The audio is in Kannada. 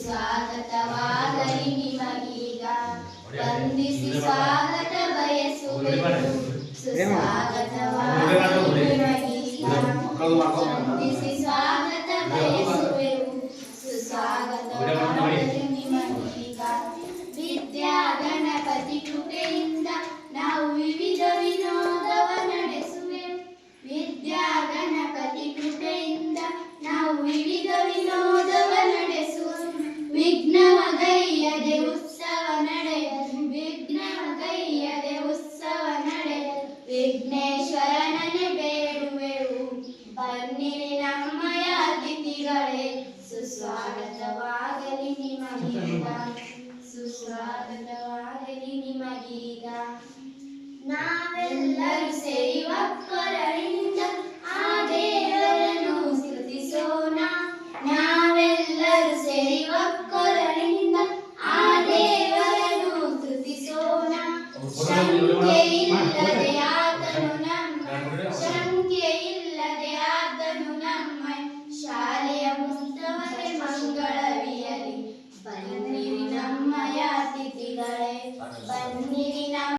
ಸುಸ್ವಾಗತವಾಗಲಿ ನಿಮಗೀಗ ವಂದಿಸಿ ಸ್ವಾಗತ ಬಯಸುವೆನು ಸುಸ್ವಾಗತವಾಗಲಿ ನಿಮಗೀಗ ವಂದಿಸಿ ಸ್ವಾಗತ ಬಯಸುವೆವು ಸುಸ್ವಾಗತವಾಗಲಿ ನಿಮಗೀಗ ವಿದ್ಯಾ ಗಣಪತಿ ಕೃಪೆಯಿಂದ ನಾವು ವಿವಿಧ ವಿನೋದವ ನಡೆಸುವೆವು ವಿದ್ಯಾ ಗಣಪತಿ ಕೃಪೆಯಿಂದ ನಾವು ವಿವಿಧ ವಿನೋದವ ನಡೆಸುವೆವು ವಿಘ್ನವಗೈಯದೆ ಉತ್ಸವ ನಡೆಯಲು ವಿಘ್ನವಗೈಯದೆ ಉತ್ಸವ ನಡೆಯಲು ವಿಘ್ನೇಶ್ವರನನೆ ಬೇಡುವೆವು ಬನ್ನಿರಿ ನಮ್ಮಯ ಅತಿಥಿಗಳೇ ಸುಸ್ವಾಗತವಾಗಲಿ ನಿಮಗೀಗ ಸುಸ್ವಾಗತವಾಗಲಿ ನಿಮಗೀಗ ನಾವೆಲ್ಲರೂ ಸೇರಿ ಒಕ್ಕೊರಳಿನಿಂದ ಆ ದೇವರನ್ನು ಸ್ತುತಿಸೋಣ ನಾವೆಲ್ಲರೂ ಸೇರಿ ಒಕ್ಕೊರಳಿನಿಂದ ಆ ದೇವರನ್ನು ಸ್ತುತಿಸೋಣ ಶಂಕೆ ಇಲ್ಲದೆ